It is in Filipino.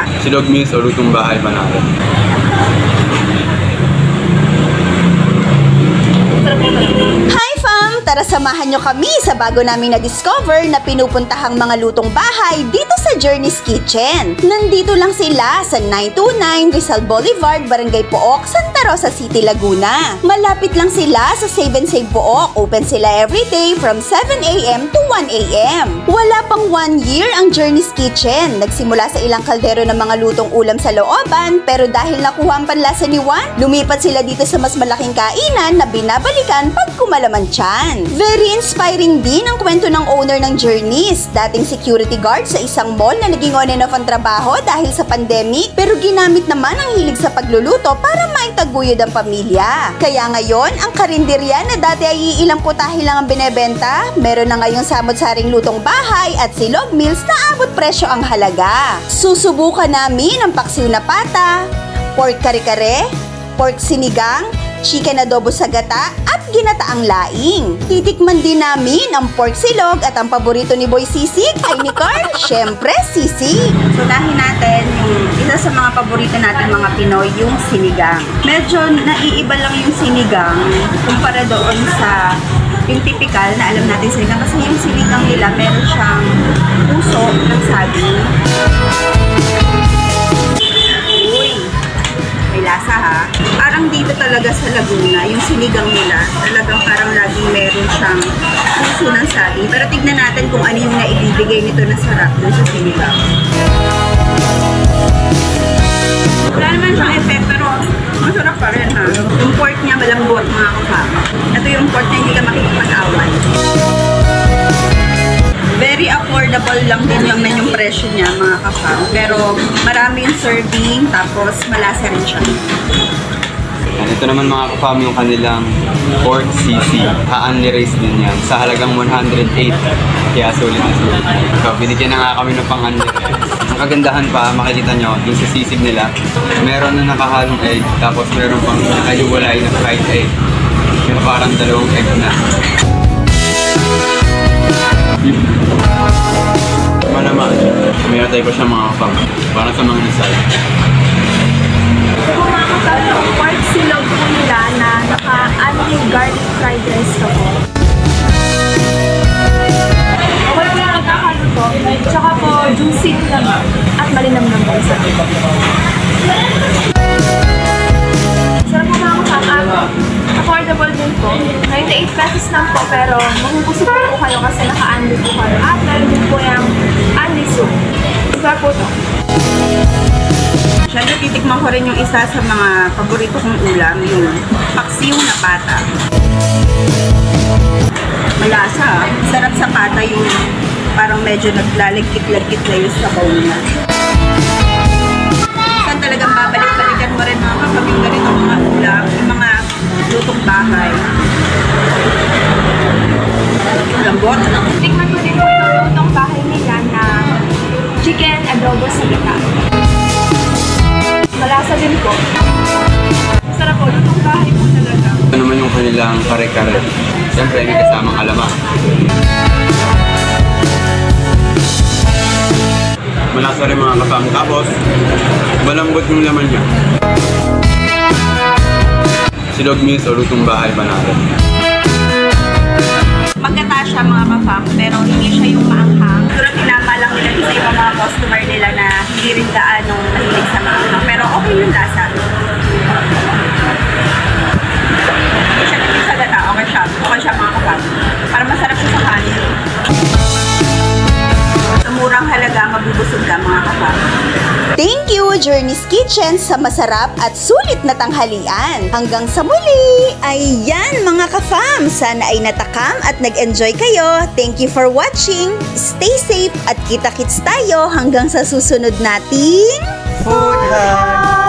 nila. Silog meals o lutong bahay pa natin. Hi fam! Tara samahan nyo kami sa bago naming na-discover na pinupuntahang mga lutong bahay dito sa Journey's Kitchen. Nandito lang sila sa 929 Rizal Boulevard, Barangay Pook, Santa Rosa City, Laguna. Malapit lang sila sa Save and Save Pook. Open sila everyday from 7 AM to 1 AM. Wala pang 1 year ang Journey's Kitchen. Nagsimula sa ilang kaldero ng mga lutong ulam sa looban, pero dahil nakuha ang panlasa ni Juan, lumipat sila dito sa mas malaking kainan na binabalikan pag kumalaman tiyan. Very inspiring din ang kwento ng owner ng Journey's, dating security guard sa isang mall na naging on and off ang trabaho dahil sa pandemic, pero ginamit naman ang hilig sa pagluluto para maitaguyod ang pamilya. Kaya ngayon, ang karinderya na dati ay ilang putahe lang ang binebenta, meron na ngayong samot-saring lutong bahay at silog meals na abot presyo ang halaga. Susubukan namin ang paksiw na pata, pork kare-kare, pork sinigang, chicken adobo sa gata, at ginataang laing. Titikman din namin ang pork silog at ang paborito ni Boy Sisig ay ni Carl, syempre sisig. Sunahin natin yung isa sa mga paborito natin mga Pinoy, yung sinigang. Medyo naiiba lang yung sinigang kumpara doon sa yung typical na alam natin sinigang, kasi yung sinigang nila meron siyang puso ng saging. Lasa ha. Parang dito talaga sa Laguna, yung sinigang nila, talagang parang laging meron siyang puso ng saging. Pero tignan natin kung ano yung naibibigay nito na sarap dun sa sinigang. Wala naman siyang effect, pero masarap pa rin ha. Yung pork niya malambot mga kasama. Ito yung pork na hindi ka makikipag-away. Very affordable lang din yung presyo niya mga kapam. Pero marami yung serving, tapos malasa rin siya. Ito naman mga kapam yung kanilang pork sisig. Ha-unli-race din yan. Sa halagang 108. Kaya sulit na sulit. So, binigyan na nga kami ng pang-unli-race. Ang kagandahan pa, makikita nyo, yung sa sisig nila, meron na nakahalong egg, tapos meron pang nakahiwalay na fried egg. Yung parang dalawang egg na. Naman, mayatay ko siya mga kapam. Para sa mga nisal. Kung mga kapam, yung pork silog po nila na naka-onion garlic fried rice ka po. Okay po yung nagkakaluto. Tsaka po, juicy naman. At malinamnam po sa ito. Sarap po mga kapam. Affordable din po. 98 pesos lang po, pero mabubusog po kayo kasi naka-unli po kayo. At meron din po yung unli soup. Iba po ito. Siyempre, titikman ko rin yung isa sa mga paborito kong ulam, yung paksiw na pata. Malasa. Sarap sa pata yung parang medyo naglalagkit-lagkit na yung sabaw niya. Saan talagang babalik-balikan mo rin mga kapaming ganito mga ulam, yung mga lutong bahay. Lambot. Tikman ko din po yung lutong bahay nila na chicken adobo sa gata. Malasa din po. Sarap po, lutong bahay po talaga. Ito naman yung kanilang kare-kare. Siyempre, may kasamang alaman. Malasa rin mga kapam. Tapos, malambot yung laman niya. Silog meals o lutong bahay pa natin. Magkata siya mga kapam, pero hindi siya yung maanghang. Siguro tinama lang nila sa ibang mga customer nila na hindi rin gaanong mahilig sa maanghang. Pero okay yung lasa. Hindi siya natin sa gata. Okay siya mga kapam. Para masarap siya sa kanin. Sa murang halaga, mabubusog ka mga kapam. Thank you, Journey's Kitchen, sa masarap at sulit na tanghalian. Hanggang sa muli! Ayan mga ka-fam, sana ay natakam at nag-enjoy kayo. Thank you for watching. Stay safe at kita-kits tayo hanggang sa susunod nating Food Hunt!